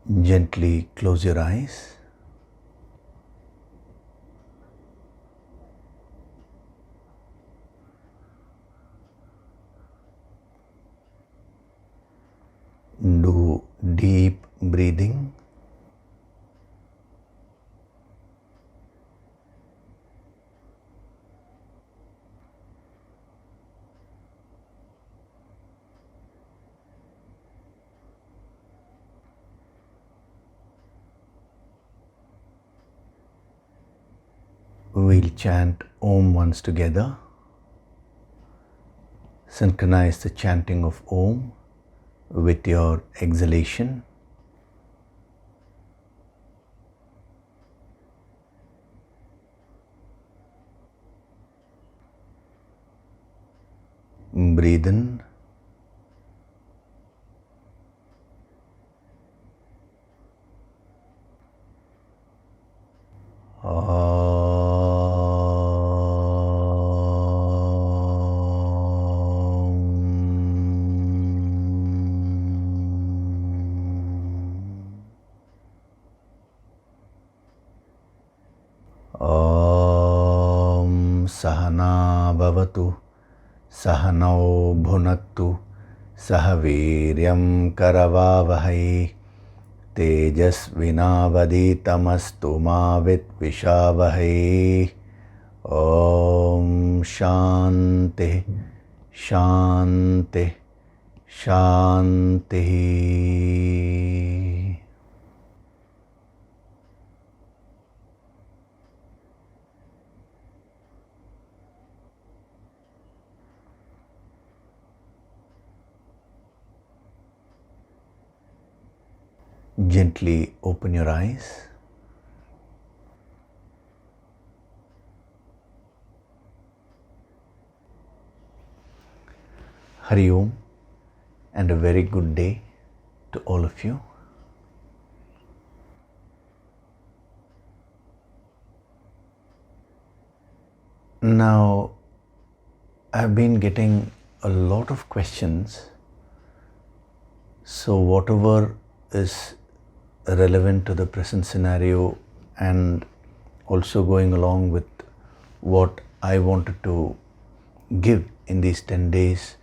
Gently close your eyes. Do deep breathing. We'll chant Om once together. Synchronize the chanting of Om with your exhalation. Breathe in. Sahana bhavatu, sahanau bhunaktu, sahaviryam karavavahai, tejasvinavaditamastu ma vidvishavahai. Om Shanti, Shanti, Shanti. Gently open your eyes. Hari Om and a very good day to all of you. Now, I've been getting a lot of questions, so whatever is relevant to the present scenario and also going along with what I wanted to give in these 10 days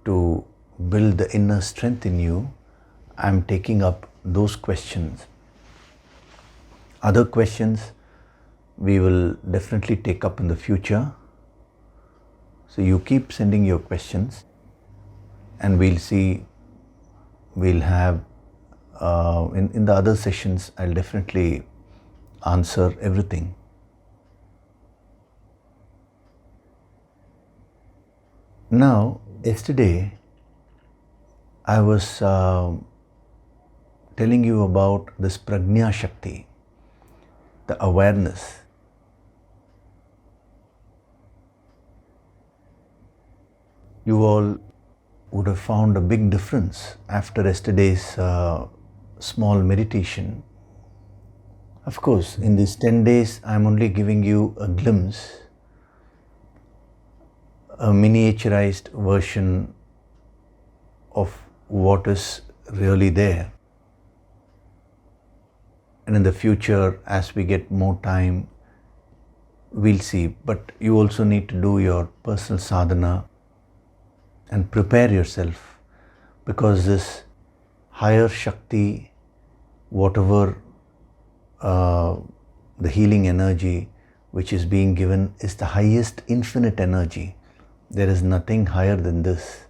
to build the inner strength in you, I'm taking up those questions. Other questions we will definitely take up in the future. So you keep sending your questions and we'll see, we'll have in the other sessions, I'll definitely answer everything. Now, yesterday, I was telling you about this Prajna Shakti, the awareness. You all would have found a big difference after yesterday's small meditation. Of course, in these 10 days, I'm only giving you a glimpse, a miniaturized version of what is really there. And in the future, as we get more time, we'll see. But you also need to do your personal sadhana and prepare yourself, because this higher Shakti, whatever the healing energy which is being given, is the highest infinite energy. There is nothing higher than this.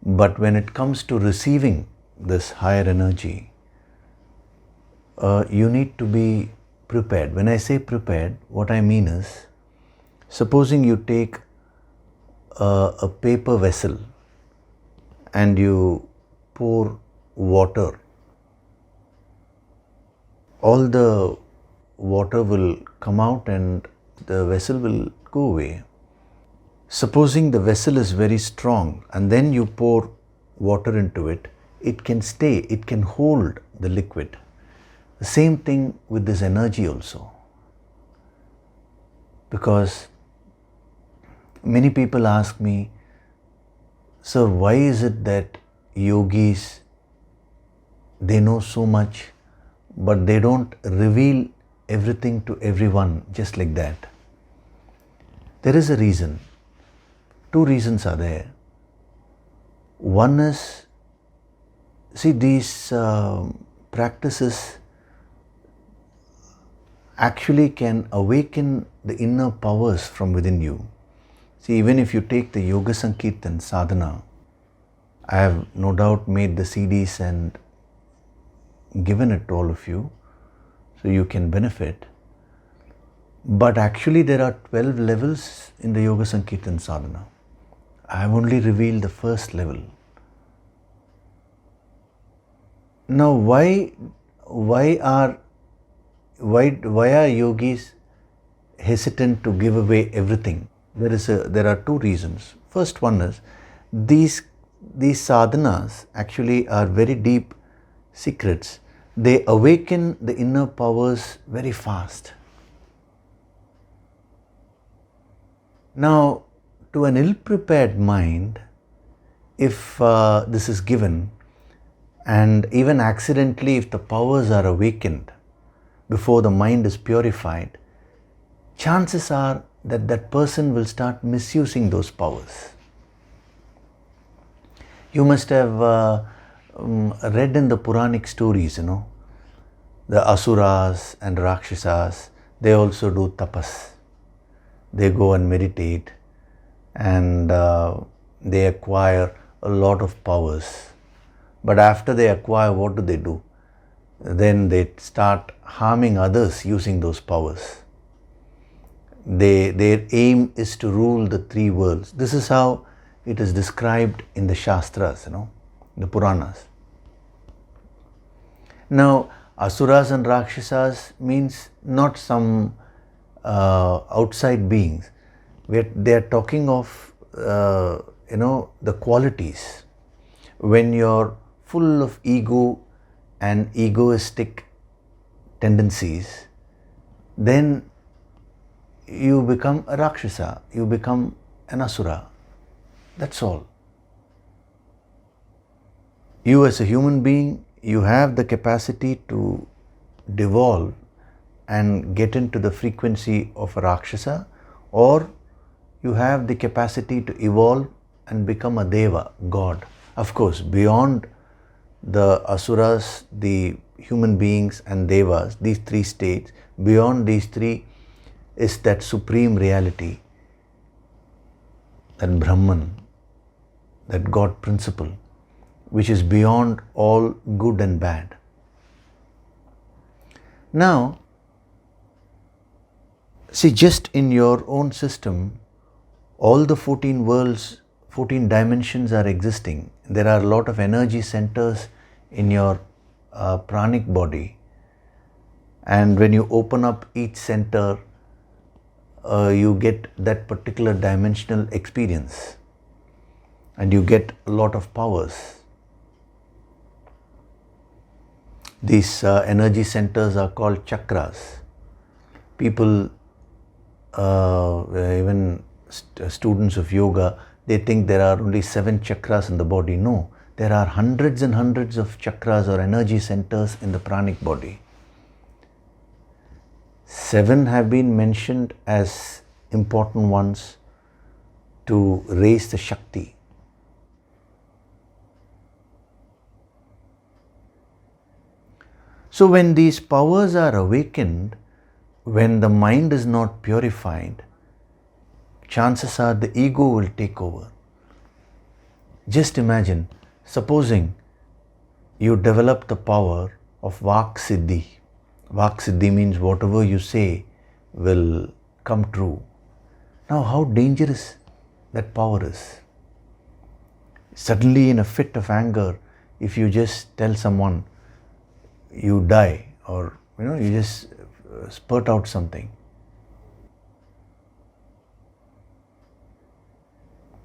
But when it comes to receiving this higher energy, you need to be prepared. When I say prepared, what I mean is, supposing you take a paper vessel and you pour water, all the water will come out and the vessel will go away. Supposing the vessel is very strong and then you pour water into it, it can stay, it can hold the liquid. The same thing with this energy also. Because many people ask me, sir, why is it that yogis they know so much, but they don't reveal everything to everyone just like that. There is a reason. Two reasons are there. One is, see, these practices actually can awaken the inner powers from within you. See, even if you take the Yoga Sankirtan sadhana, I have no doubt made the CDs and given it to all of you, so you can benefit. But actually there are 12 levels in the Yoga Sankirtan sadhana. I have only revealed the first level. Now why are yogis hesitant to give away everything? There are two reasons. First one is, these sadhanas actually are very deep secrets. They awaken the inner powers very fast. Now, to an ill-prepared mind, if this is given, and even accidentally if the powers are awakened before the mind is purified, chances are that that person will start misusing those powers. You must have read in the Puranic stories, the Asuras and Rakshasas, they also do tapas. They go and meditate, and they acquire a lot of powers. But after they acquire, what do? Then they start harming others using those powers. Their aim is to rule the three worlds. This is how it is described in the Shastras, the Puranas. Now, Asuras and Rakshasas means not some outside beings. They are talking of, the qualities. When you're full of ego and egoistic tendencies, then you become a Rakshasa, you become an Asura. That's all. You as a human being, you have the capacity to devolve and get into the frequency of a Rakshasa, or you have the capacity to evolve and become a Deva, God. Of course, beyond the Asuras, the human beings and Devas, these three states, beyond these three is that supreme reality, that Brahman, that God principle, which is beyond all good and bad. Now, see, just in your own system, all the 14 worlds, 14 dimensions are existing. There are a lot of energy centers in your pranic body. And when you open up each center, you get that particular dimensional experience. And you get a lot of powers. These energy centers are called chakras. People, even students of yoga, they think there are only 7 chakras in the body. No, there are hundreds and hundreds of chakras or energy centers in the pranic body. 7 have been mentioned as important ones to raise the Shakti. So when these powers are awakened, when the mind is not purified, chances are the ego will take over. Just imagine, supposing you develop the power of Vak Siddhi. Vak Siddhi means whatever you say will come true. Now, how dangerous that power is. Suddenly, in a fit of anger, if you just tell someone, you die, or you just spurt out something.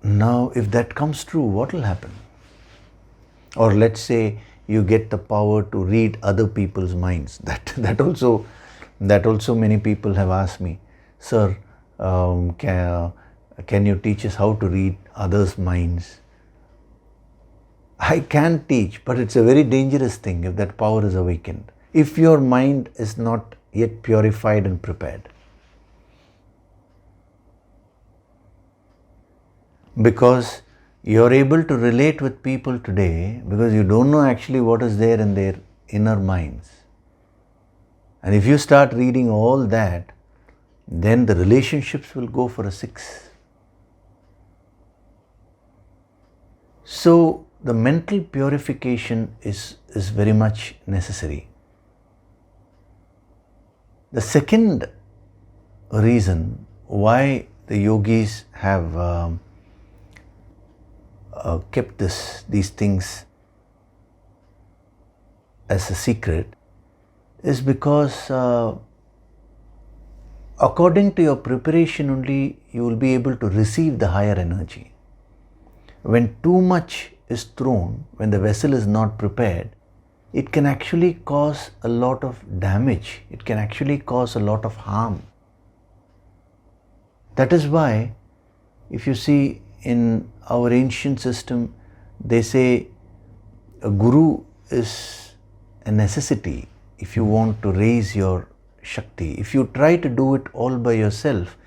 Now, if that comes true, what will happen? Or let's say you get the power to read other people's minds. That also many people have asked me, sir, can you teach us how to read others' minds? I can teach, but it's a very dangerous thing if that power is awakened. If your mind is not yet purified and prepared. Because you're able to relate with people today because you don't know actually what is there in their inner minds. And if you start reading all that, then the relationships will go for a 6. So the mental purification is very much necessary. The second reason why the yogis have kept these things as a secret is because according to your preparation only you will be able to receive the higher energy. When too much is thrown, when the vessel is not prepared, it can actually cause a lot of damage. It can actually cause a lot of harm. That is why, if you see in our ancient system, they say a guru is a necessity if you want to raise your Shakti. If you try to do it all by yourself,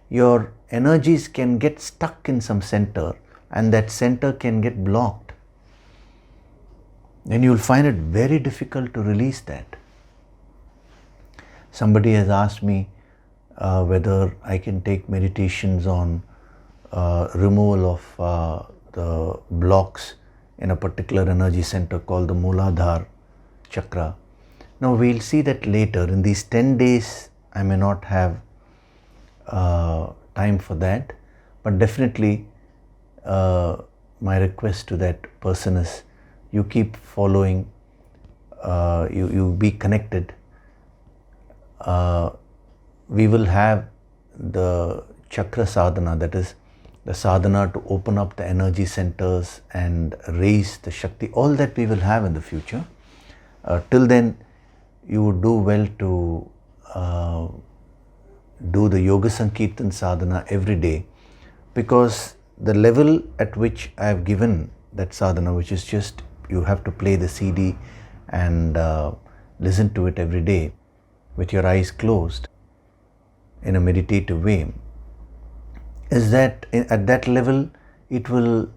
your energies can get stuck in some center and that center can get blocked. Then you will find it very difficult to release that. Somebody has asked me whether I can take meditations on removal of the blocks in a particular energy center called the Mooladhara chakra. Now we'll see that later. In these 10 days, I may not have time for that, but definitely my request to that person is you keep following, you be connected. We will have the chakra sadhana, that is the sadhana to open up the energy centers and raise the Shakti. All that we will have in the future. Till then, you would do well to do the Yoga Sankirtan sadhana every day, because the level at which I have given that sadhana, which is just you have to play the CD and listen to it every day with your eyes closed in a meditative way, is that at that level it will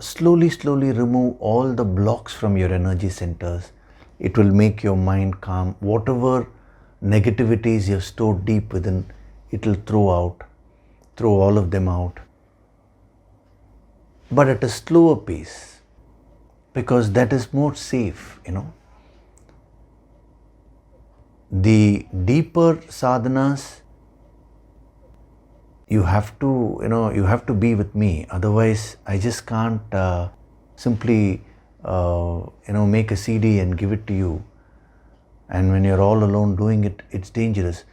slowly remove all the blocks from your energy centers. It will make your mind calm. Whatever negativities you have stored deep within, it will throw all of them out. But at a slower pace, because that is more safe, The deeper sadhanas, you have to be with me. Otherwise, I just can't simply make a CD and give it to you. And when you're all alone doing it, it's dangerous.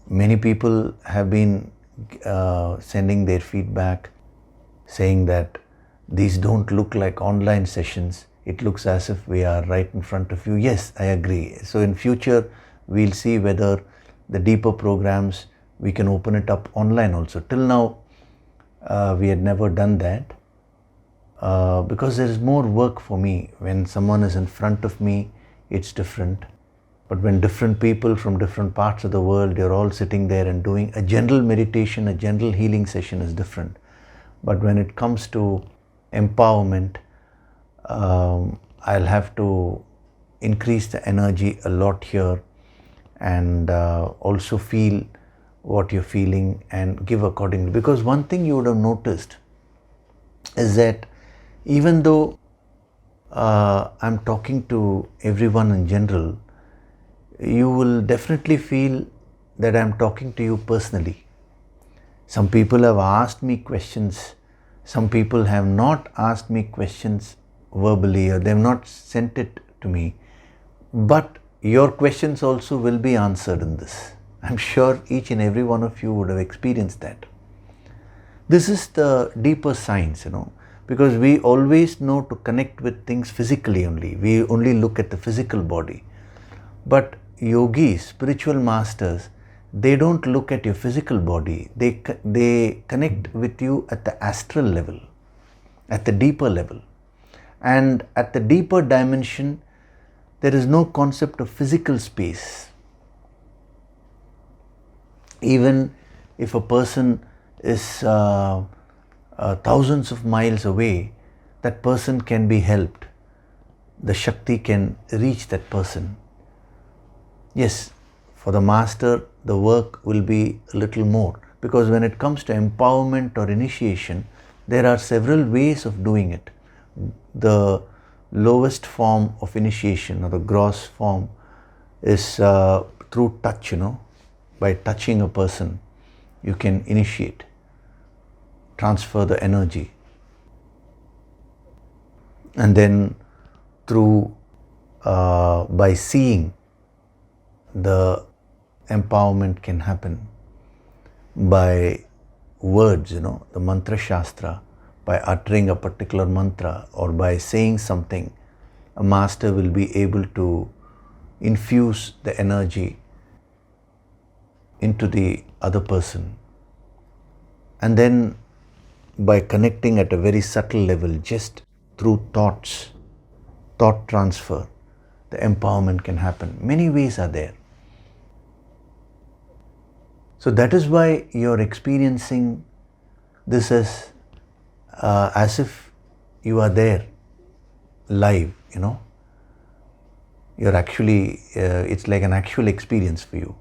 Many people have been sending their feedback saying that these don't look like online sessions. It looks as if we are right in front of you. Yes, I agree. So in future, we'll see whether the deeper programs, we can open it up online also. Till now, we had never done that because there is more work for me. When someone is in front of me, it's different. But when different people from different parts of the world, you're all sitting there and doing a general meditation, a general healing session is different. But when it comes to empowerment, I'll have to increase the energy a lot here and also feel what you're feeling and give accordingly. Because one thing you would have noticed is that even though I'm talking to everyone in general, you will definitely feel that I'm talking to you personally. Some people have asked me questions. Some people have not asked me questions verbally, or they have not sent it to me. But your questions also will be answered in this. I'm sure each and every one of you would have experienced that. This is the deeper science, because we always know to connect with things physically only. We only look at the physical body. But yogis, spiritual masters, they don't look at your physical body. They connect with you at the astral level, at the deeper level. And at the deeper dimension, there is no concept of physical space. Even if a person is thousands of miles away, that person can be helped. The Shakti can reach that person. Yes, for the master, the work will be a little more, because when it comes to empowerment or initiation, there are several ways of doing it. The lowest form of initiation, or the gross form, is through touch, by touching a person, you can initiate, transfer the energy. And then through, by seeing, the empowerment can happen. By words, the mantra shastra, by uttering a particular mantra or by saying something, a master will be able to infuse the energy into the other person. And then by connecting at a very subtle level, just through thoughts, thought transfer, the empowerment can happen. Many ways are there. So that is why you're experiencing this as if you are there live, You're actually, it's like an actual experience for you.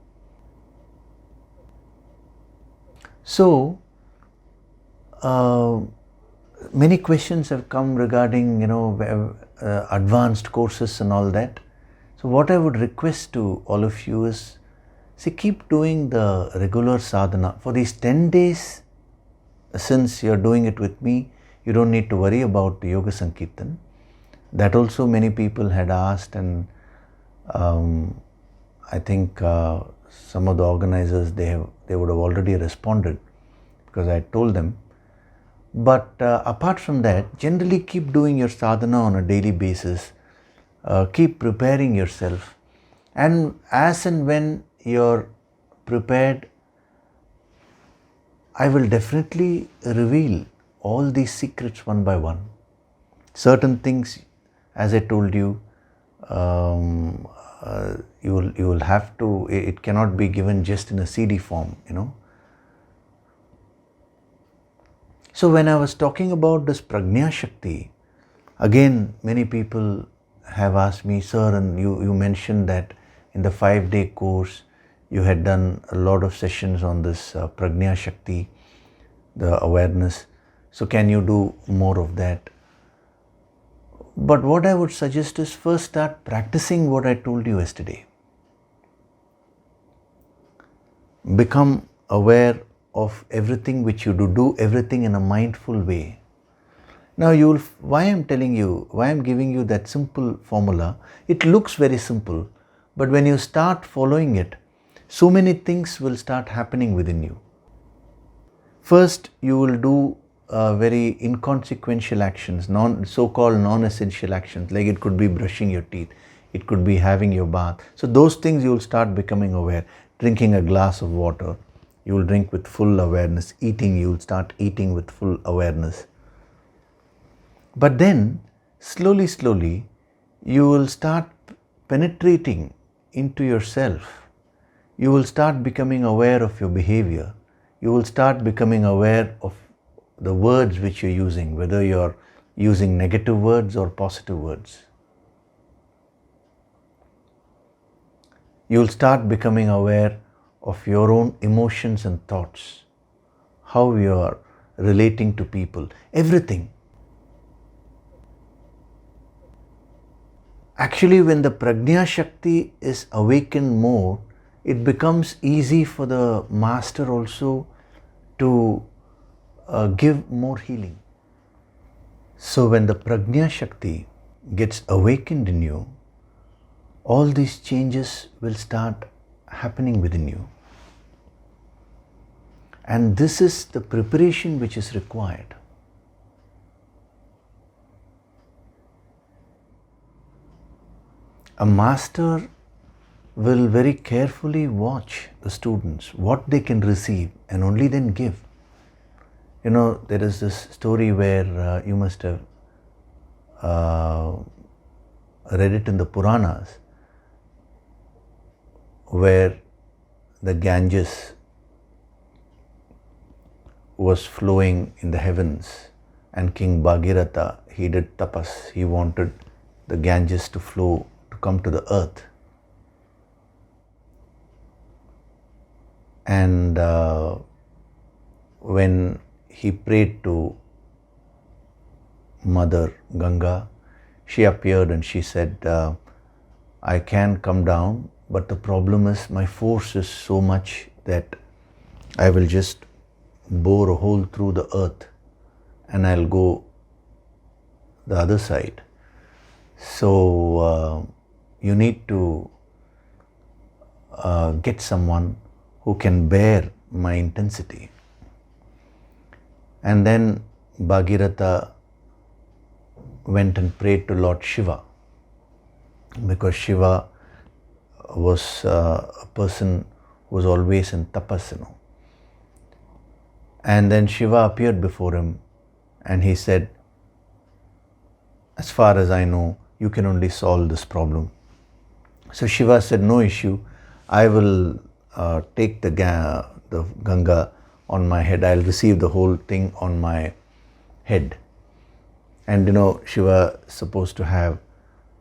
So, many questions have come regarding, advanced courses and all that. So what I would request to all of you is, keep doing the regular sadhana. For these 10 days, since you're doing it with me, you don't need to worry about the Yoga Sankirtan. That also many people had asked, and I think some of the organizers, they would have already responded, because I told them. But apart from that, generally keep doing your sadhana on a daily basis. Keep preparing yourself. And as and when you're prepared, I will definitely reveal all these secrets one by one. Certain things, as I told you, you will have to, it cannot be given just in a CD form, So when I was talking about this Prajna Shakti, again many people have asked me, sir, and you mentioned that in the 5-day course you had done a lot of sessions on this Prajna Shakti, the awareness. So can you do more of that? But what I would suggest is, first start practicing what I told you yesterday. Become aware of everything which you do everything in a mindful way. Now why I'm giving you that simple formula, it looks very simple, but when you start following it, so many things will start happening within you. First, you will do very inconsequential actions, so-called non-essential actions, like it could be brushing your teeth, it could be having your bath. So those things you will start becoming aware. Drinking a glass of water, you will drink with full awareness. Eating, you will start eating with full awareness. But then, slowly, you will start penetrating into yourself. You will start becoming aware of your behavior. You will start becoming aware of the words which you're using, whether you're using negative words or positive words. You will start becoming aware of your own emotions and thoughts, how you are relating to people, everything. Actually, when the Prajna Shakti is awakened more, it becomes easy for the master also to give more healing. So when the Prajna Shakti gets awakened in you, all these changes will start happening within you. And this is the preparation which is required. A master will very carefully watch the students, what they can receive, and only then give. There is this story where you must have read it in the Puranas, where the Ganges was flowing in the heavens, and King Bhagirath, he did tapas. He wanted the Ganges to flow, to come to the earth. And when he prayed to Mother Ganga, she appeared and she said, I can come down, but the problem is my force is so much that I will just bore a hole through the earth and I'll go the other side. So you need to get someone who can bear my intensity. And then Bhagirath went and prayed to Lord Shiva, because Shiva was a person who was always in tapas, And then Shiva appeared before him and he said, as far as I know, you can only solve this problem. So Shiva said, no issue, I will take the Ganga on my head, I'll receive the whole thing on my head. And Shiva is supposed to have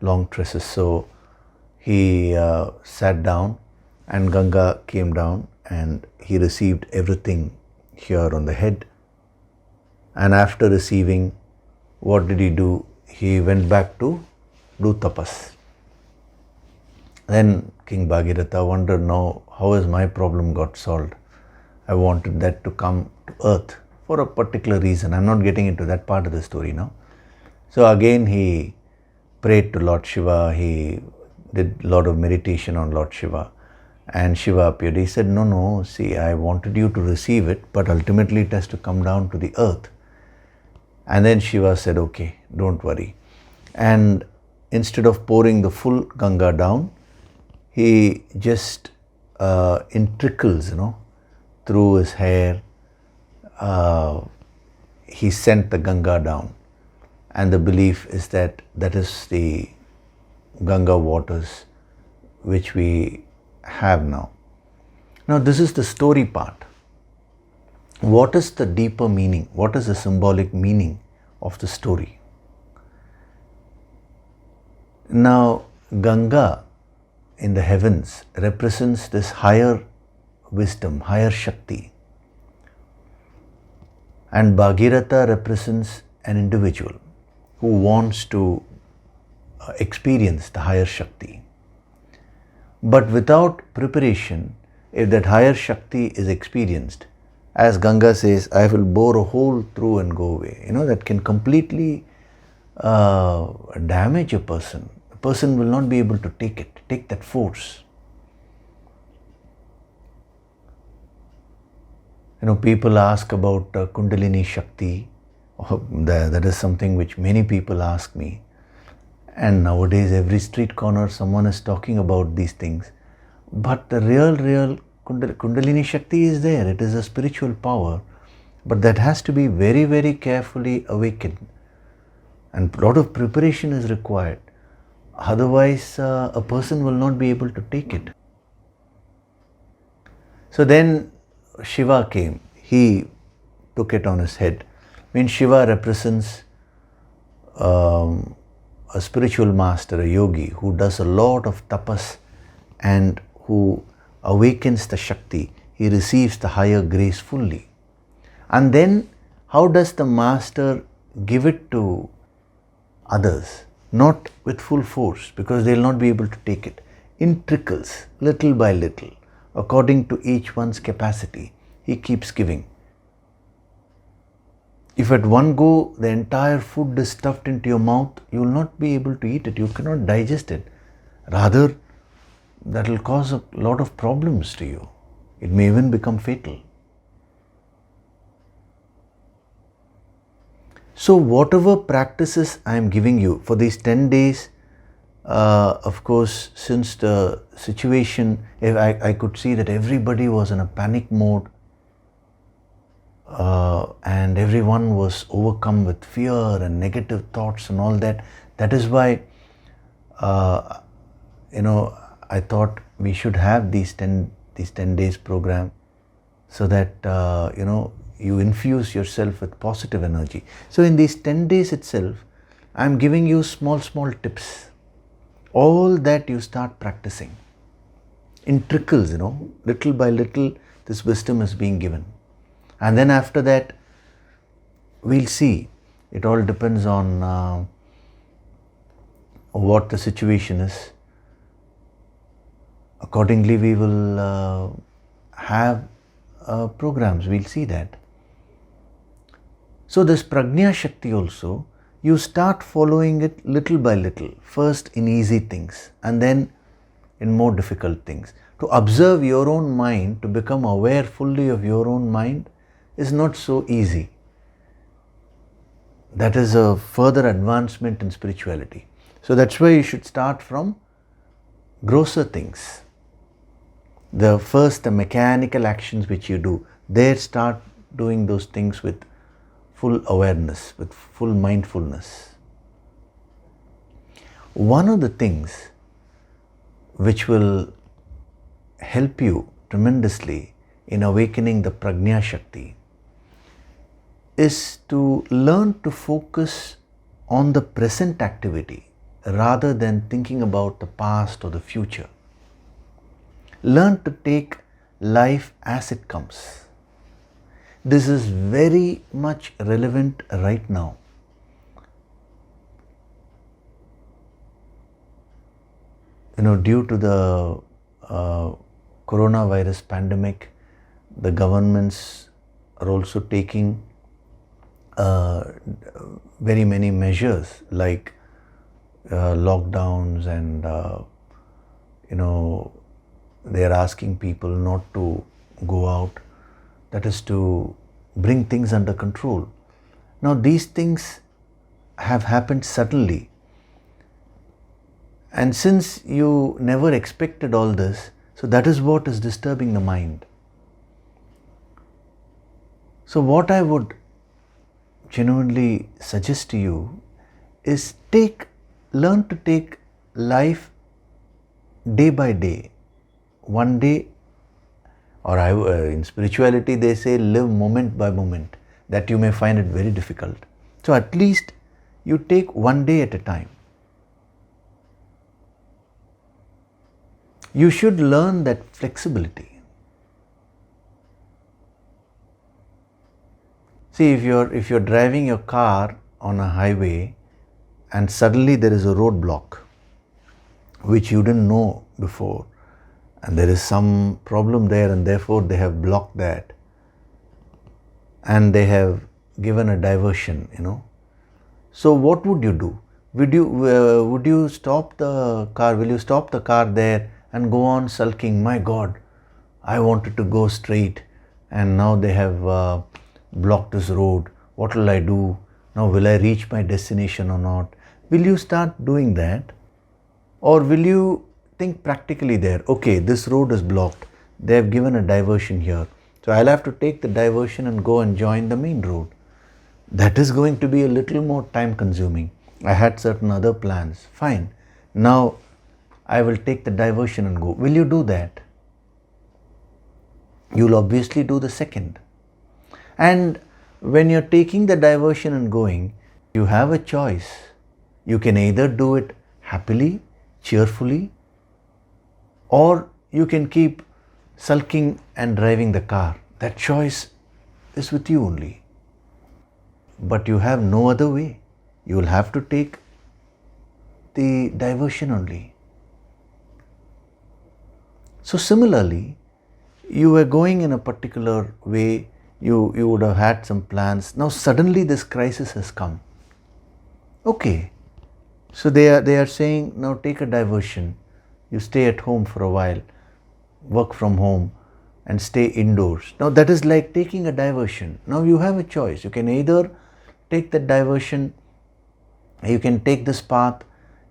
long tresses, so he sat down and Ganga came down and he received everything here on the head. And after receiving, what did he do? He went back to do tapas. Then King Bhagirath wondered, now how has my problem got solved? I wanted that to come to earth for a particular reason. I'm not getting into that part of the story now. So again he prayed to Lord Shiva, he did a lot of meditation on Lord Shiva, and Shiva appeared. He said, no, see, I wanted you to receive it, but ultimately it has to come down to the earth. And then Shiva said, okay, don't worry. And instead of pouring the full Ganga down, he just in trickles, through his hair, he sent the Ganga down. And the belief is that that is the Ganga waters which we have now. Now this is the story part. What is the deeper meaning? What is the symbolic meaning of the story? Now Ganga in the heavens represents this higher wisdom, higher Shakti. And Bhagirath represents an individual who wants to experience the higher Shakti. But without preparation, if that higher Shakti is experienced, as Ganga says, I will bore a hole through and go away. That can completely damage a person. A person will not be able to take that force. People ask about Kundalini Shakti. That is something which many people ask me. And nowadays, every street corner, someone is talking about these things. But the real Kundalini Shakti is there. It is a spiritual power. But that has to be very, very carefully awakened. And a lot of preparation is required. Otherwise, a person will not be able to take it. So then Shiva came. He took it on his head. Shiva represents a spiritual master, a yogi, who does a lot of tapas and who awakens the Shakti. He receives the higher grace fully. And then how does the master give it to others? Not with full force, because they will not be able to take it. In trickles, little by little, according to each one's capacity, he keeps giving. If at one go the entire food is stuffed into your mouth, you will not be able to eat it. You cannot digest it. Rather, that will cause a lot of problems to you. It may even become fatal. So whatever practices I am giving you for these 10 days, of course, since the situation, I could see that everybody was in a panic mode. and everyone was overcome with fear and negative thoughts and all that. That is why, I thought we should have these 10 days program, so that, you infuse yourself with positive energy. So in these 10 days itself, I'm giving you small tips. All that you start practicing in trickles, little by little, this wisdom is being given. And then after that, we'll see. It all depends on what the situation is. Accordingly, we will have programs. We'll see that. So this Prajna Shakti also, you start following it little by little. First in easy things and then in more difficult things. To observe your own mind, to become aware fully of your own mind is not so easy. That is a further advancement in spirituality. So that's why you should start from grosser things. The mechanical actions which you do, there start doing those things with full awareness, with full mindfulness. One of the things which will help you tremendously in awakening the Prajna Shakti is to learn to focus on the present activity rather than thinking about the past or the future. Learn to take life as it comes. This is very much relevant right now. Due to the coronavirus pandemic, the governments are also taking very many measures like lockdowns, and they are asking people not to go out. That is to bring things under control. Now these things have happened suddenly, and since you never expected all this, so that is what is disturbing the mind. So what I would genuinely suggest to you is learn to take life day by day, one day, or in spirituality they say live moment by moment. That you may find it very difficult. So at least you take one day at a time. You should learn that flexibility. See, if you're driving your car on a highway and suddenly there is a roadblock which you didn't know before, and there is some problem there, and therefore they have blocked that, and they have given a diversion, So what would you do? Would you stop the car? Will you stop the car there and go on sulking? My God, I wanted to go straight, and now they have blocked this road. What will I do? Now will I reach my destination or not? Will you start doing that? Or will you think practically there, okay, this road is blocked, they have given a diversion here, so I'll have to take the diversion and go and join the main road. That is going to be a little more time consuming. I had certain other plans. Fine. Now I will take the diversion and go. Will you do that? You'll obviously do the second. And when you're taking the diversion and going, you have a choice. You can either do it happily, cheerfully, or you can keep sulking and driving the car. That choice is with you only. But you have no other way. You will have to take the diversion only. So similarly, you were going in a particular way, you would have had some plans. Now suddenly this crisis has come. Okay. So they are saying, now take a diversion. You stay at home for a while, work from home and stay indoors. Now that is like taking a diversion. Now you have a choice. You can either take the diversion, you can take this path,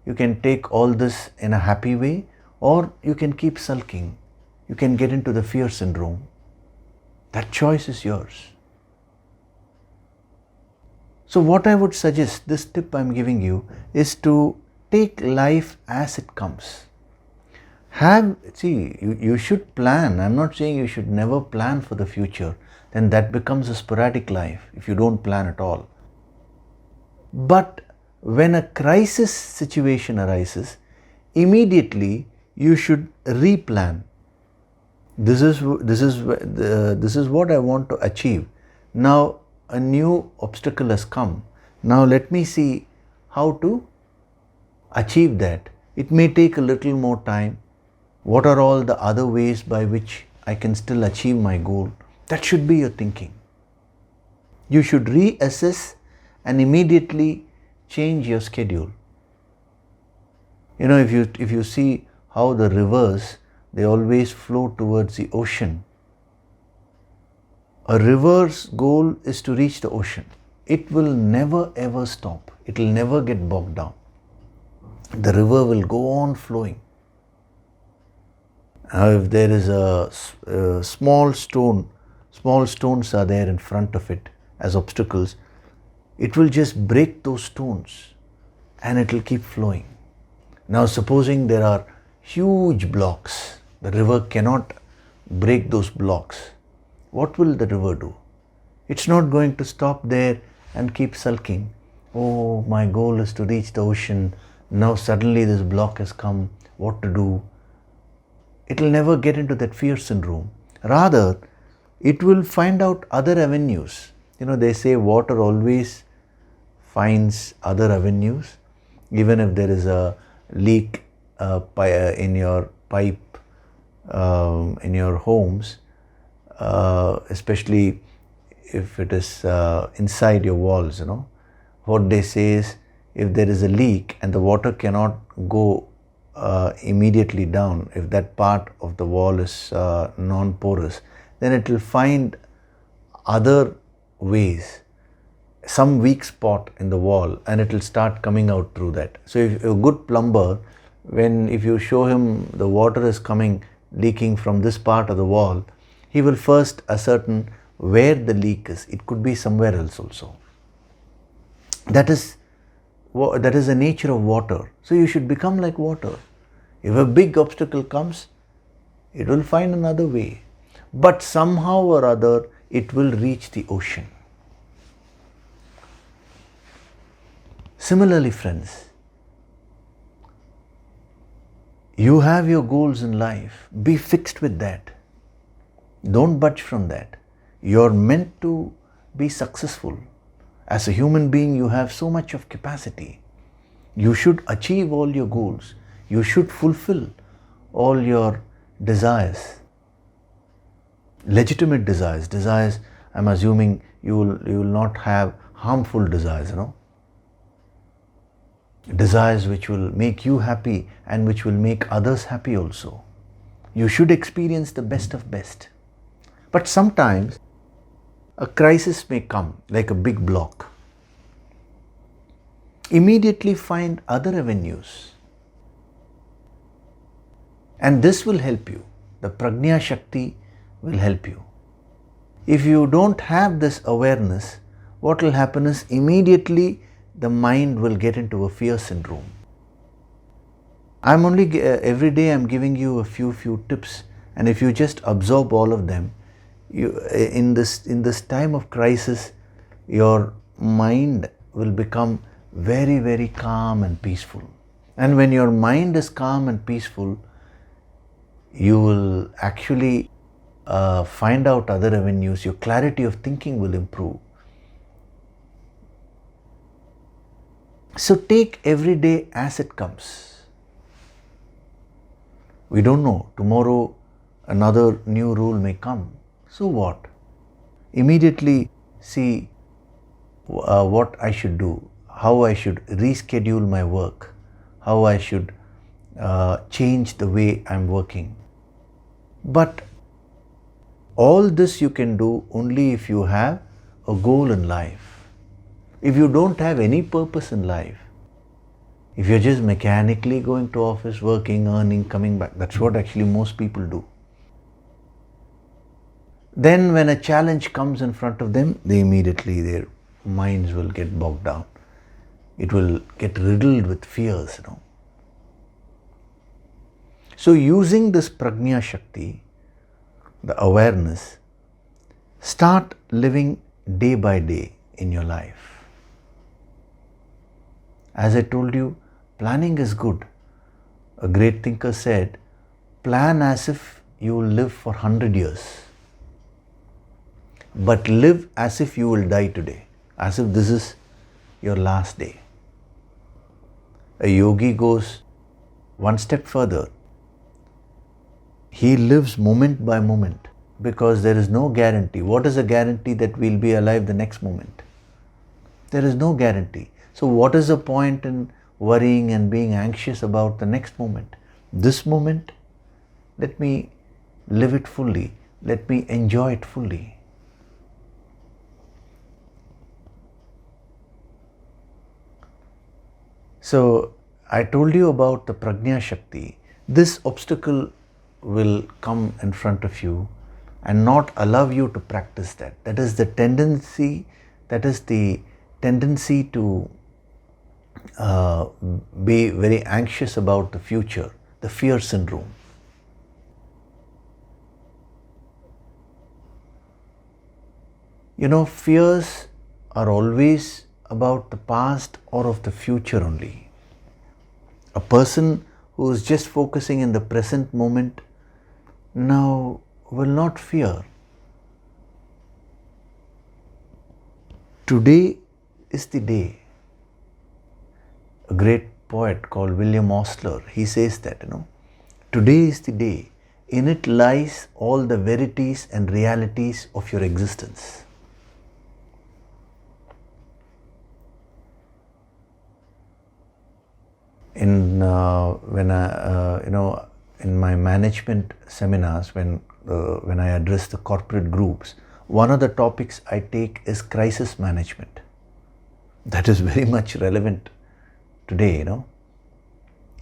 you can take all this in a happy way, or you can keep sulking. You can get into the fear syndrome. That choice is yours. So what I would suggest, this tip I'm giving you, is to take life as it comes. You should plan. I'm not saying you should never plan for the future. Then that becomes a sporadic life if you don't plan at all. But when a crisis situation arises, immediately you should replan. This is what I want to achieve. Now a new obstacle has come. Now let me see how to achieve that. It may take a little more time. What are all the other ways by which I can still achieve my goal? That should be your thinking. You should reassess and immediately change your schedule. If you see how the rivers, they always flow towards the ocean. A river's goal is to reach the ocean. It will never ever stop. It will never get bogged down. The river will go on flowing. Now if there is a small stones are there in front of it as obstacles, it will just break those stones and it will keep flowing. Now supposing there are huge blocks, the river cannot break those blocks. What will the river do? It's not going to stop there and keep sulking. Oh, my goal is to reach the ocean. Now suddenly this block has come. What to do? It will never get into that fear syndrome. Rather, it will find out other avenues. They say water always finds other avenues. Even if there is a leak in your pipe in your homes, especially if it is inside your walls, what they say is, if there is a leak and the water cannot go immediately down, if that part of the wall is non-porous, then it will find other ways, some weak spot in the wall, and it will start coming out through that. So if a good plumber, if you show him the water is leaking from this part of the wall, he will first ascertain where the leak is. It could be somewhere else also. That is the nature of water. So you should become like water. If a big obstacle comes, it will find another way. But somehow or other, it will reach the ocean. Similarly, friends, you have your goals in life. Be fixed with that. Don't budge from that. You're meant to be successful. As a human being, you have so much of capacity. You should achieve all your goals. You should fulfill all your desires. Legitimate desires. I'm assuming you will not have harmful desires, Desires which will make you happy and which will make others happy also. You should experience the best of best. But sometimes a crisis may come, like a big block. Immediately find other avenues. And this will help you. The Prajna Shakti will help you. If you don't have this awareness, what will happen is immediately the mind will get into a fear syndrome. Every day I'm giving you a few tips, and if you just absorb all of them, in this time of crisis, your mind will become very, very calm and peaceful. And when your mind is calm and peaceful, you will actually find out other avenues. Your clarity of thinking will improve. So take every day as it comes. We don't know. Tomorrow another new rule may come. So what? Immediately see what I should do, how I should reschedule my work, how I should change the way I'm working. But all this you can do only if you have a goal in life. If you don't have any purpose in life, if you're just mechanically going to office, working, earning, coming back, that's what actually most people do. Then when a challenge comes in front of them, they immediately minds will get bogged down. It will get riddled with fears, So using this Prajna Shakti, the awareness, start living day by day in your life. As I told you, planning is good. A great thinker said, plan as if you will live for 100 years. But live as if you will die today, as if this is your last day. A yogi goes one step further. He lives moment by moment because there is no guarantee. What is a guarantee that we'll be alive the next moment? There is no guarantee. So what is the point in worrying and being anxious about the next moment? This moment, let me live it fully. Let me enjoy it fully. So I told you about the Prajna Shakti. This obstacle will come in front of you and not allow you to practice that. That is the tendency to be very anxious about the future, the fear syndrome. Fears are always about the past or of the future only. A person who is just focusing in the present moment now will not fear. Today is the day. A great poet called William Osler, he says that, today is the day. In it lies all the verities and realities of your existence. In my management seminars, when I address the corporate groups, one of the topics I take is crisis management. That is very much relevant today,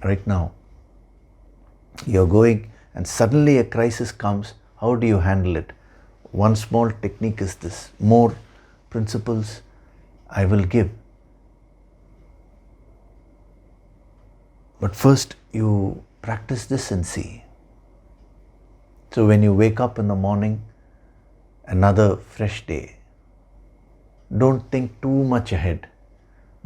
right now. You're going and suddenly a crisis comes. How do you handle it? One small technique is this. More principles I will give. But first you practice this and see. So when you wake up in the morning, another fresh day, don't think too much ahead.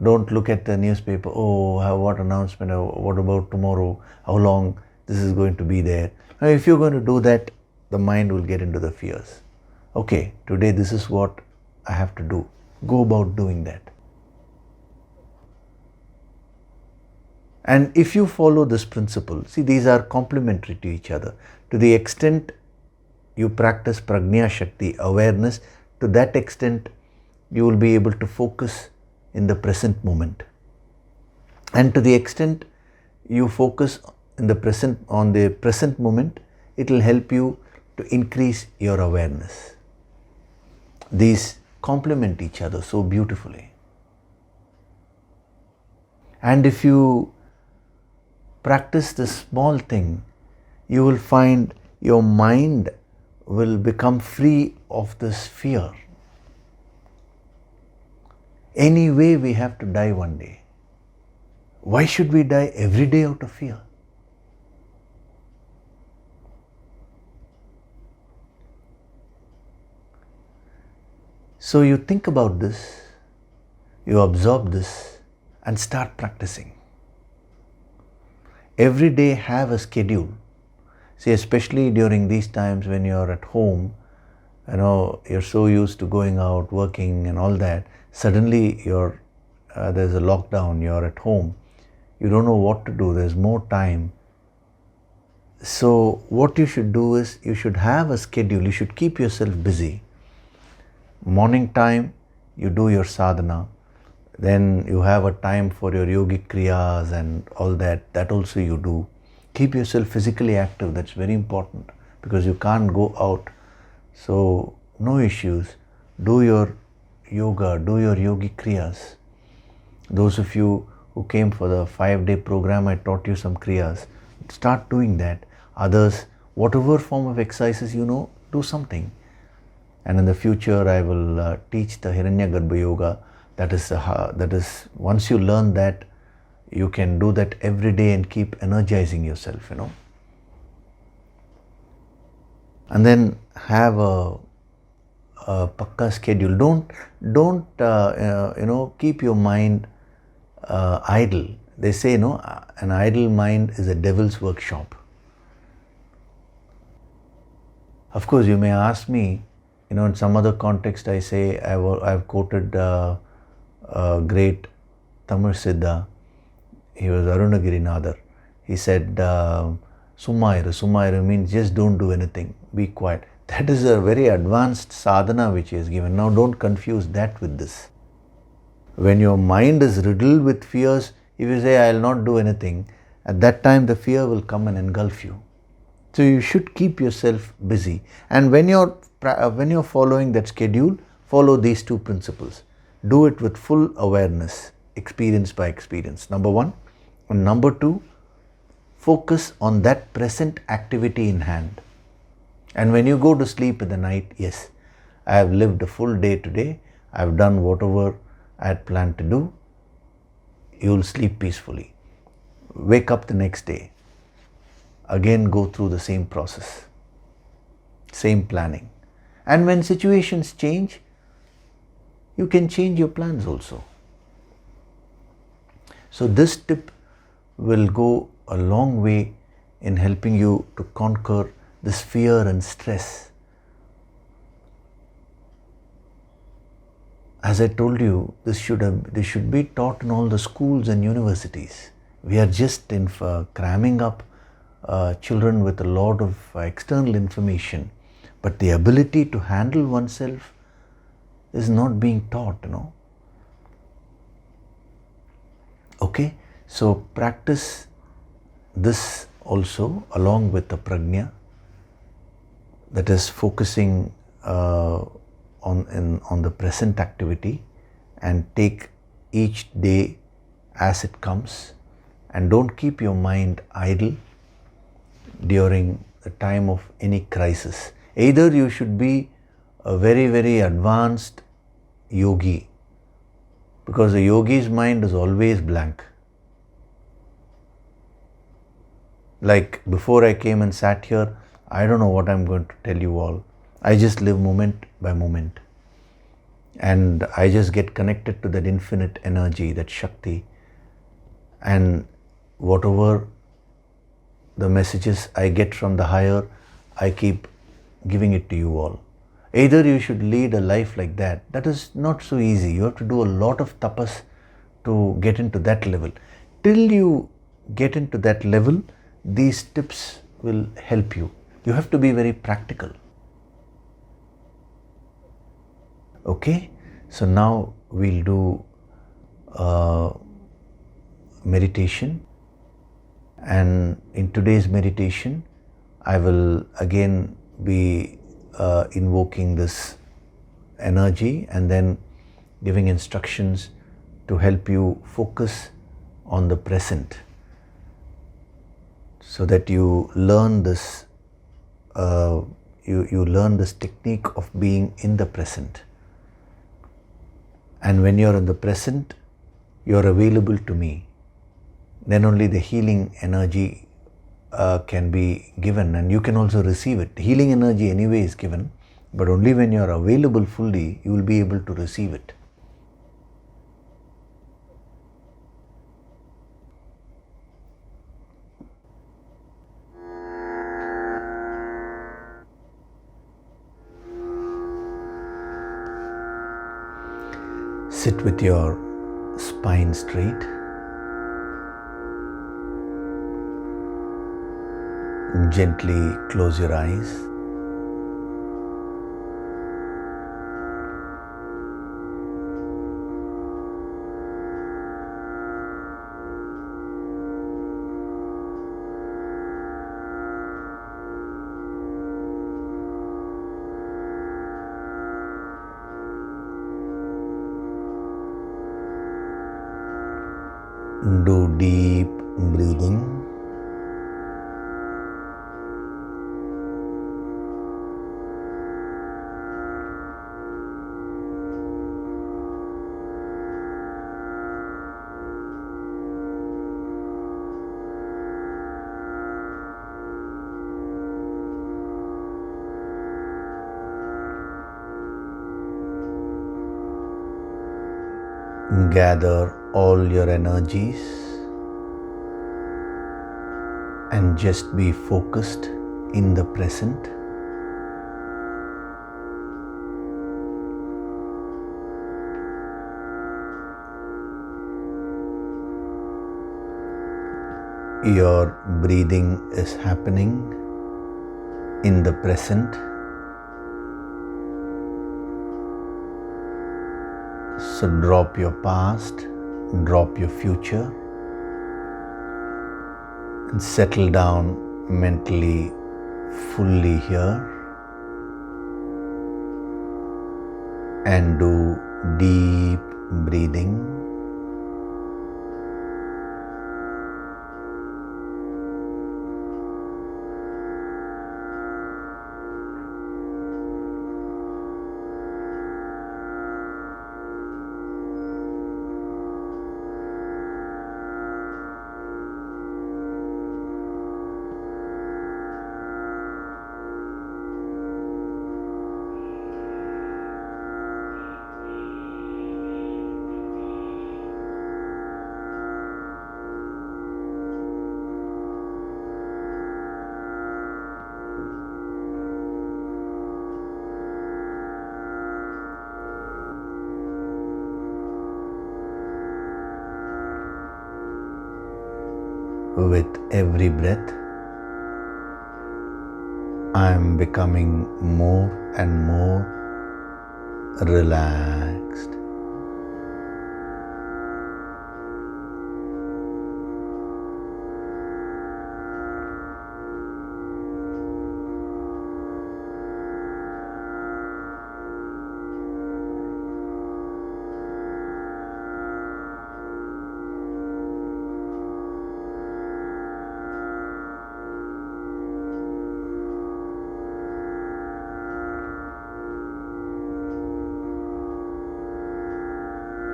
Don't look at the newspaper, what announcement, what about tomorrow, how long this is going to be there. Now, if you're going to do that, the mind will get into the fears. Okay, today this is what I have to do. Go about doing that. And if you follow this principle, see, these are complementary to each other. To the extent you practice Prajna Shakti, awareness, to that extent you will be able to focus in the present moment. And to the extent you focus on the present moment, it will help you to increase your awareness. These complement each other so beautifully. And if you practice this small thing, you will find your mind will become free of this fear. Anyway, we have to die one day. Why should we die every day out of fear? So you think about this, you absorb this and start practicing. Every day have a schedule. See, especially during these times when you're at home, you're so used to going out, working and all that. Suddenly there's a lockdown, you're at home. You don't know what to do, there's more time. So what you should do is, you should have a schedule, you should keep yourself busy. Morning time, you do your sadhana. Then you have a time for your yogic kriyas and all that. That also you do. Keep yourself physically active. That's very important because you can't go out. So no issues. Do your yoga, do your yogic kriyas. Those of you who came for the 5-day program, I taught you some kriyas. Start doing that. Others, whatever form of exercises do something. And in the future, I will teach the Hiranyagarbha Yoga. That is once you learn that, you can do that every day and keep energizing yourself, And then have a pakka schedule. Don't keep your mind idle. They say, an idle mind is a devil's workshop. Of course, you may ask me, in some other context, I say, I've quoted a great Tamil Siddha. He was Arunagirinathar. He said, Sumairu means just don't do anything, be quiet. That is a very advanced sadhana which he has given. Now don't confuse that with this. When your mind is riddled with fears, if you say, I'll not do anything, at that time the fear will come and engulf you. So you should keep yourself busy. And when you're following that schedule, follow these two principles. Do it with full awareness, experience by experience, number one. And number two, focus on that present activity in hand. And when you go to sleep in the night, yes, I have lived a full day today, I have done whatever I had planned to do, you will sleep peacefully. Wake up the next day, again go through the same process, same planning. And when situations change, you can change your plans also. So this tip will go a long way in helping you to conquer this fear and stress. As I told you, this should be taught in all the schools and universities. We are just cramming up children with a lot of external information, but the ability to handle oneself is not being taught, Okay, so practice this also along with the prajna, that is focusing on the present activity, and take each day as it comes, and don't keep your mind idle during the time of any crisis. Either you should be a very, very advanced yogi, because a yogi's mind is always blank. Like before I came and sat here, I don't know what I'm going to tell you all. I just live moment by moment. And I just get connected to that infinite energy, that Shakti. And whatever the messages I get from the higher, I keep giving it to you all. Either you should lead a life like that. That is not so easy. You have to do a lot of tapas to get into that level. Till you get into that level, these tips will help you. You have to be very practical. Okay, so now we'll do meditation, and in today's meditation I will again be invoking this energy and then giving instructions to help you focus on the present, so that you learn this you learn this technique of being in the present. And when you're in the present, you're available to me. Then only the healing energy can be given, and you can also receive it. Healing energy anyway is given, but only when you're available fully, you will be able to receive it. Sit with your spine straight. Gently close your eyes. Do deep breathing. gather all your energies and just be focused in the present. Your breathing is happening in the present. So drop your past, drop your future, and settle down mentally, fully here, and do deep breathing. With every breath, I am becoming more and more relaxed.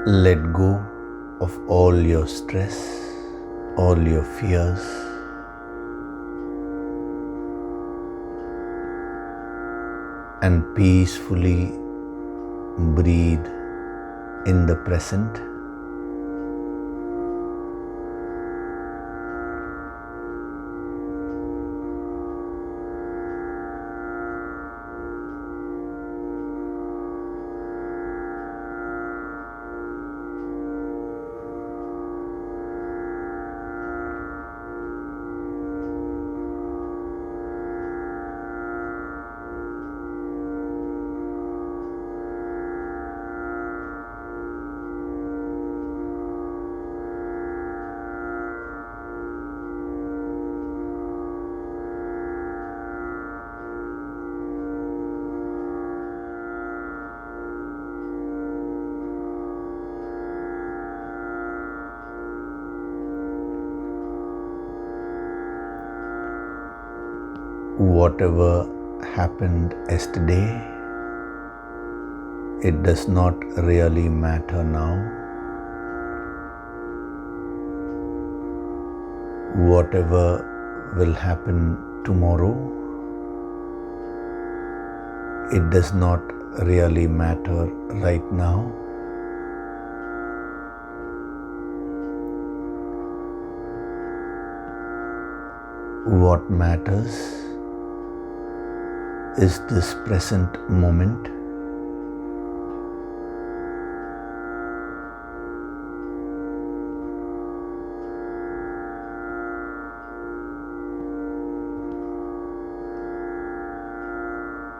Let go of all your stress, all your fears. And peacefully breathe in the present. Whatever happened yesterday, it does not really matter now. Whatever will happen tomorrow, it does not really matter right now. What matters is this present moment.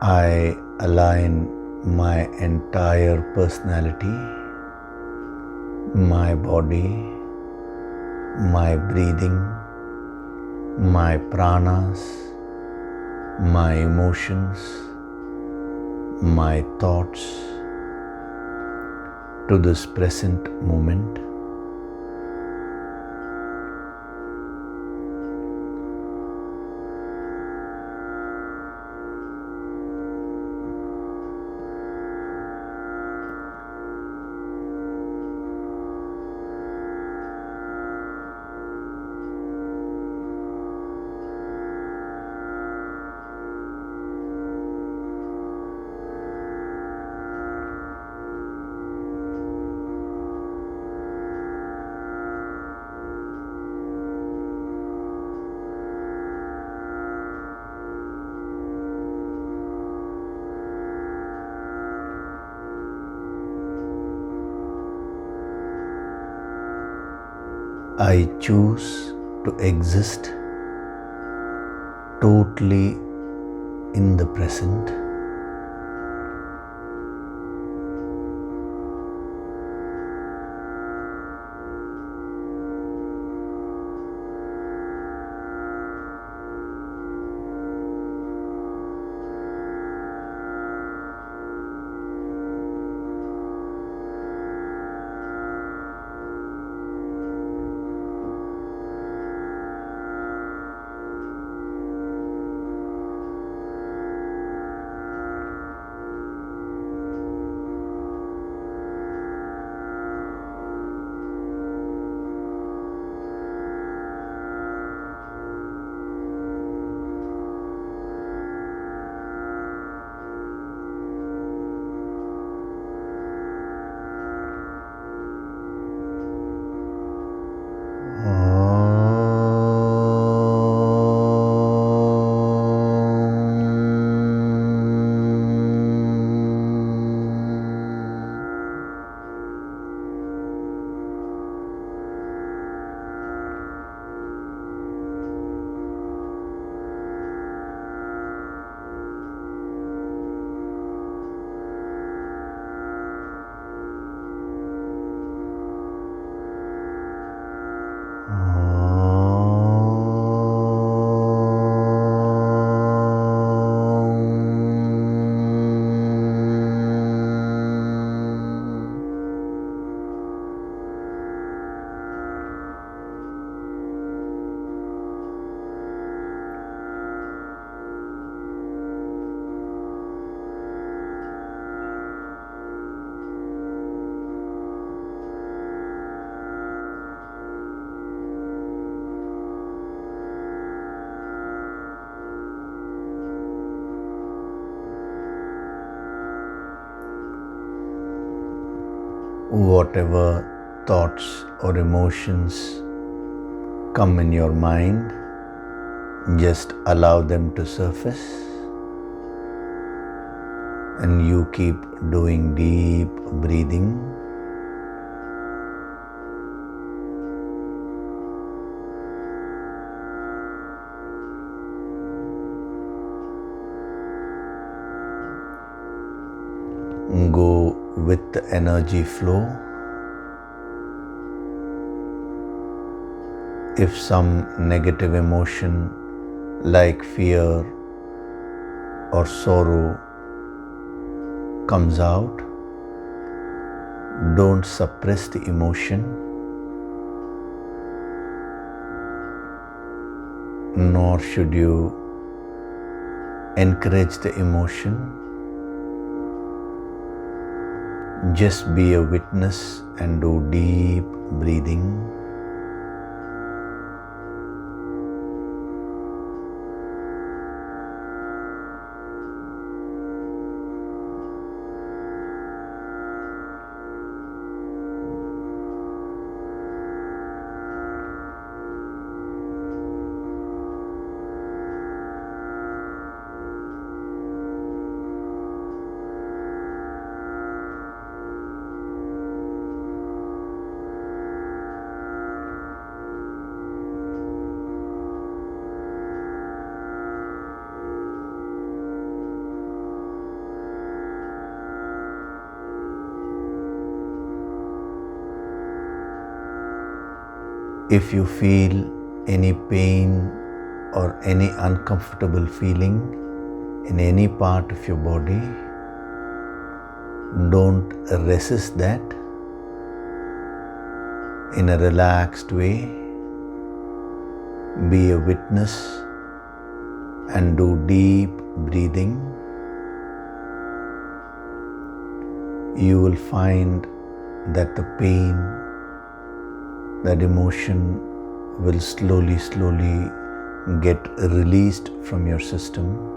I align my entire personality, my body, my breathing, my pranas, my emotions, my thoughts to this present moment. I choose to exist totally in the present. Whatever thoughts or emotions come in your mind, just allow them to surface, and you keep doing deep breathing. Go with the energy flow. If some negative emotion like fear or sorrow comes out, don't suppress the emotion, nor should you encourage the emotion. Just be a witness and do deep breathing. If you feel any pain or any uncomfortable feeling in any part of your body, don't resist that. In a relaxed way, be a witness and do deep breathing. You will find that the pain, that emotion will slowly get released from your system.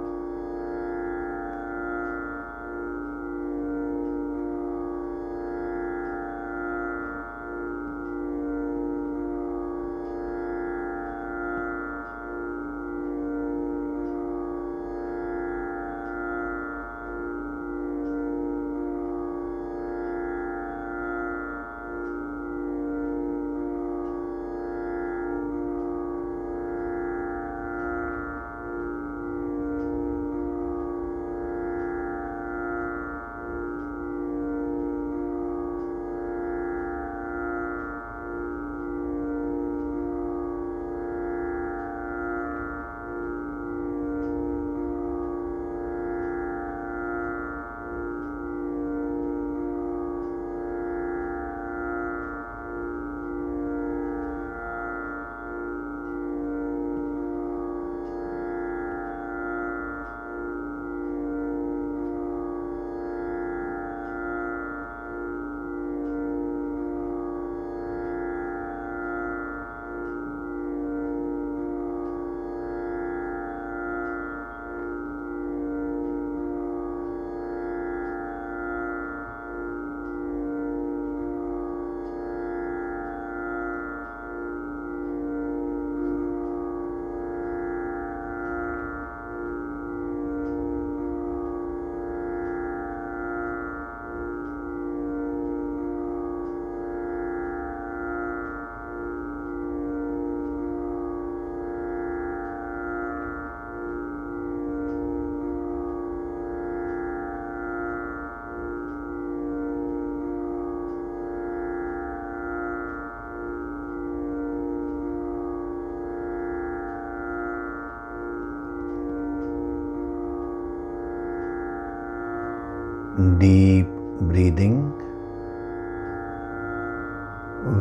deep breathing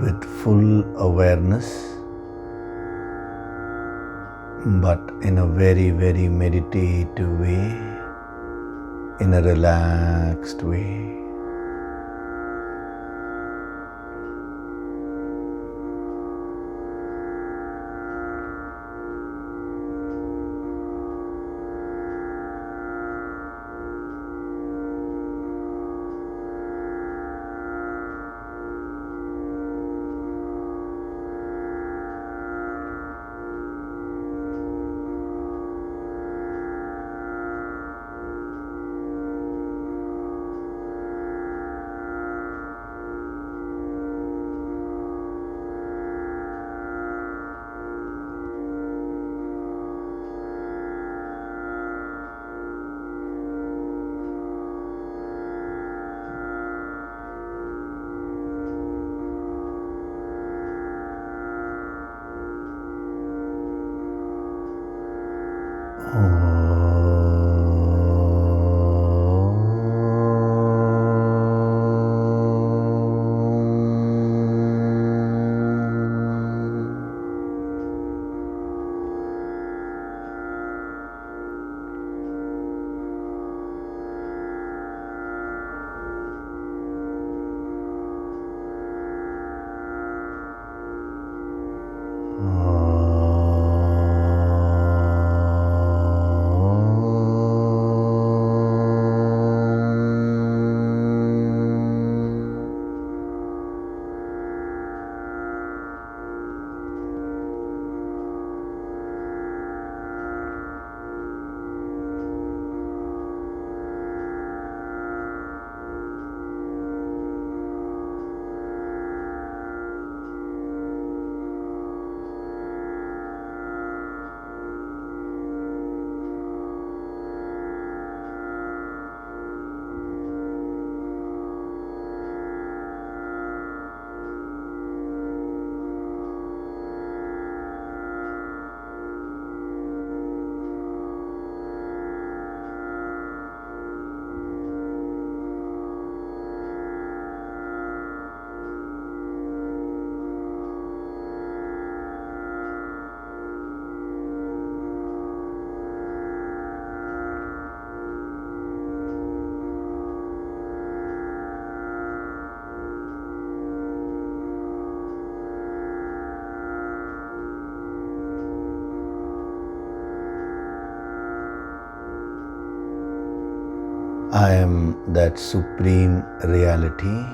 with full awareness, but in a very, very meditative way, in a relaxed way. I am that supreme reality.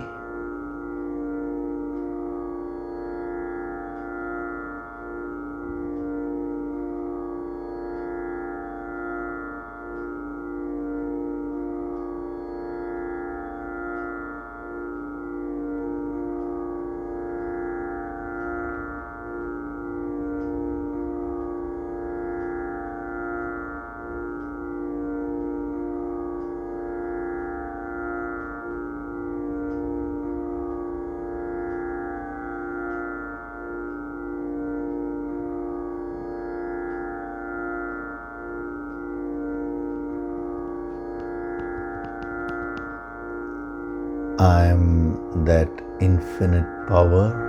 I am that infinite power.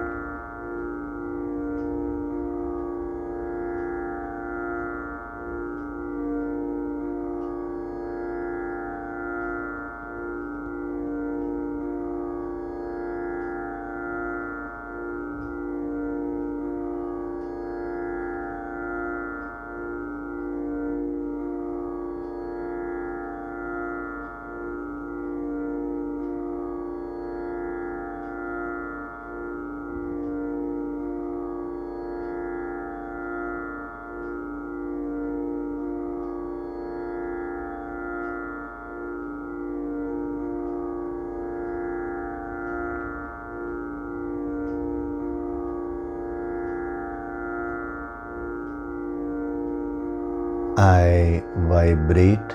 I vibrate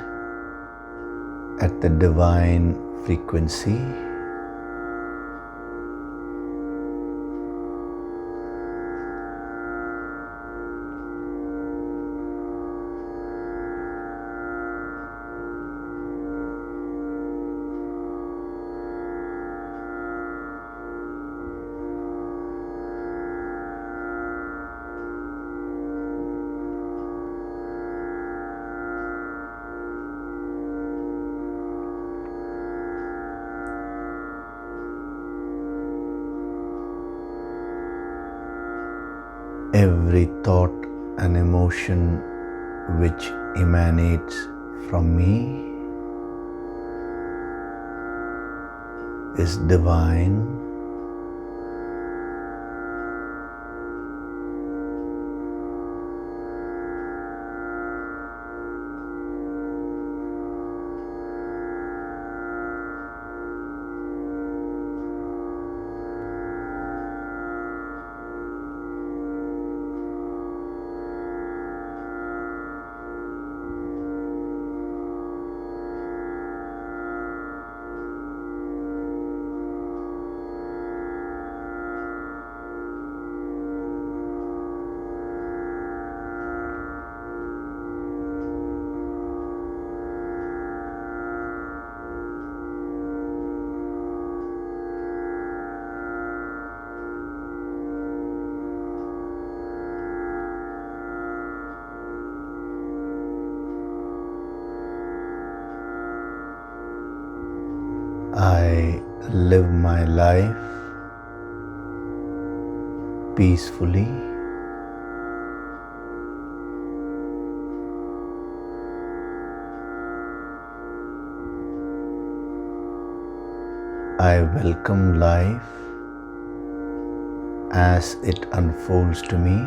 at the divine frequency. every thought and emotion which emanates from me is divine. I live my life peacefully. I welcome life as it unfolds to me.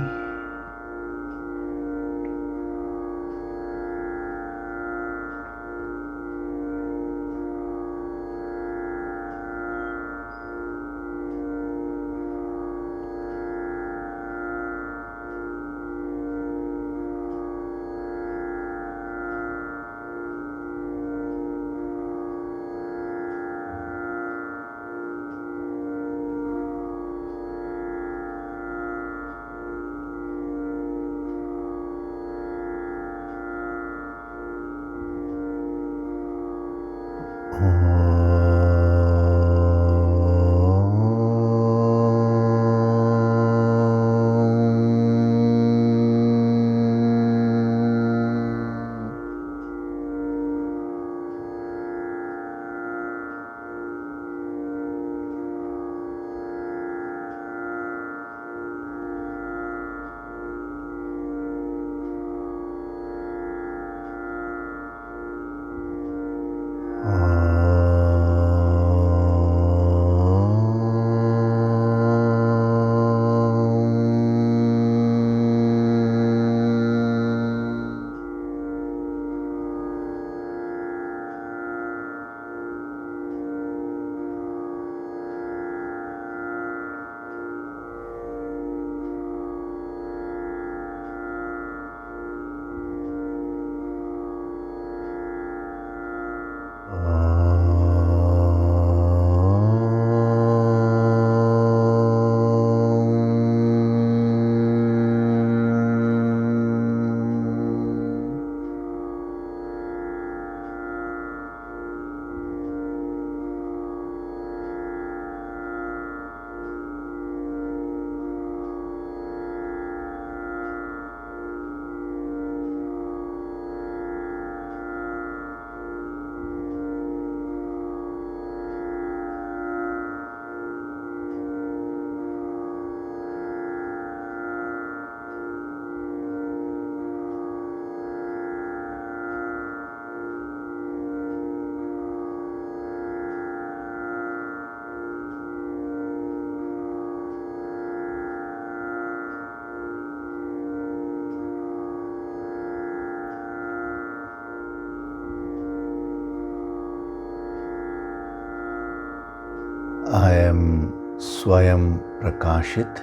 I am Swayam Prakashit,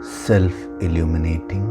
self-illuminating.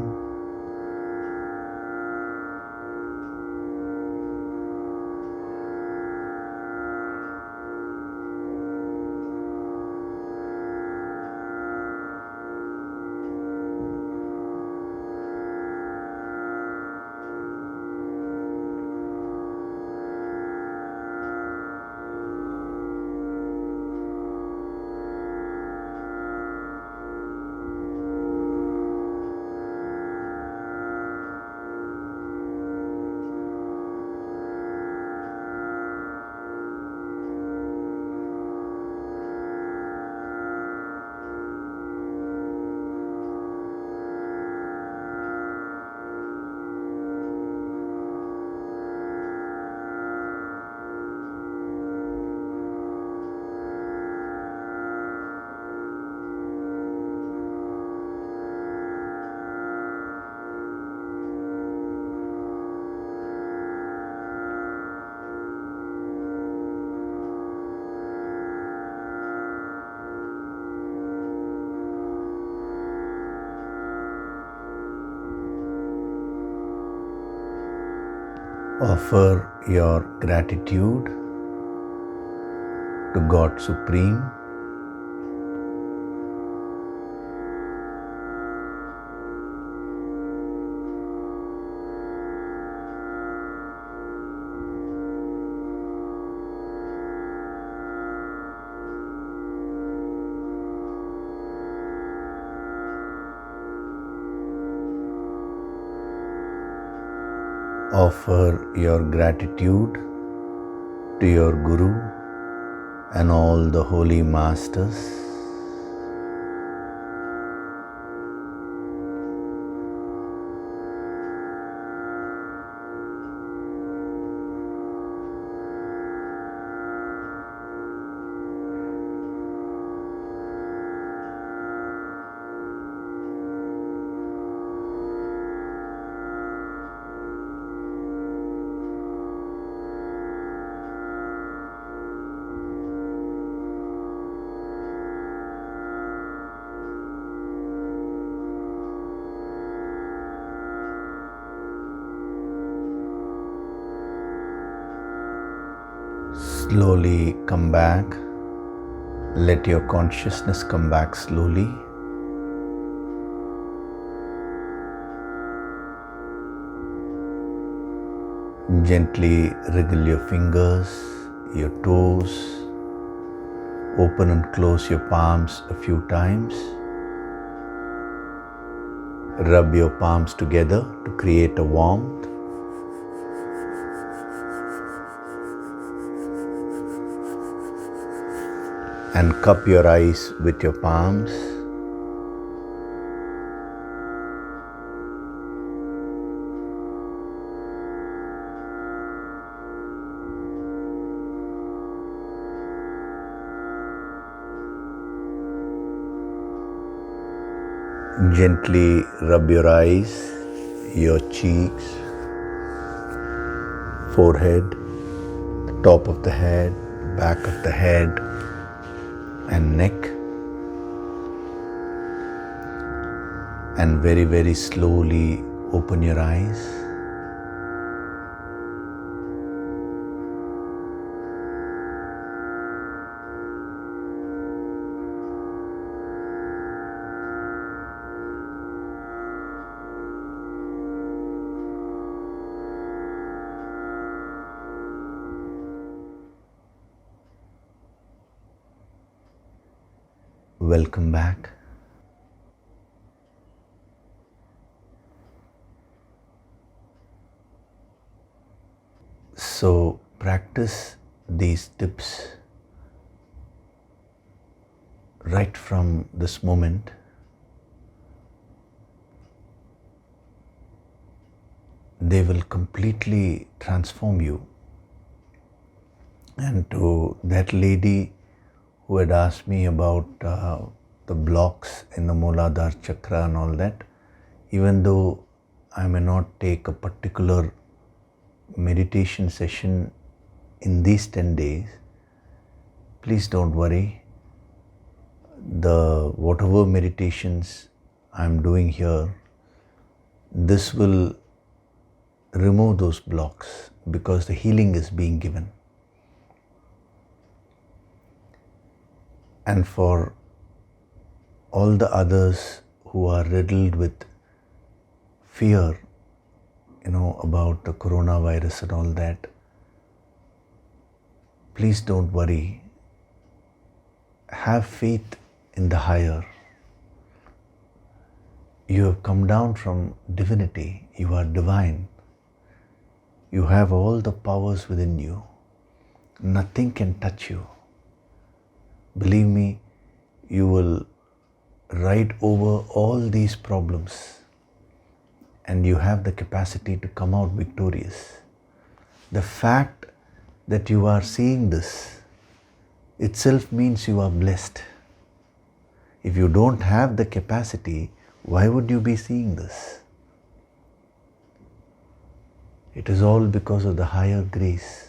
Offer your gratitude to God Supreme. Offer your gratitude to your Guru and all the holy masters. Slowly come back. Let your consciousness come back slowly. Gently wriggle your fingers, your toes. Open and close your palms a few times. Rub your palms together to create a warmth. And cup your eyes with your palms. Gently rub your eyes, your cheeks, forehead, the top of the head, back of the head, and neck. And very, very slowly open your eyes. Welcome back. So practice these tips right from this moment. They will completely transform you. And to that lady who had asked me about the blocks in the Mooladhara chakra and all that, even though I may not take a particular meditation session in these 10 days, please don't worry. Whatever meditations I'm doing here, this will remove those blocks because the healing is being given. And for all the others who are riddled with fear, about the coronavirus and all that, please don't worry. Have faith in the higher. You have come down from divinity. You are divine. You have all the powers within you. Nothing can touch you. Believe me, you will ride over all these problems and you have the capacity to come out victorious. The fact that you are seeing this itself means you are blessed. If you don't have the capacity, why would you be seeing this? It is all because of the higher grace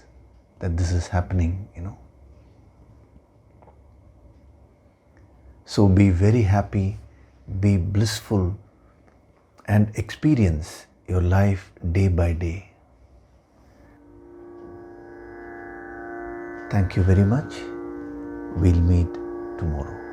that this is happening, So be very happy, be blissful, and experience your life day by day. Thank you very much. We'll meet tomorrow.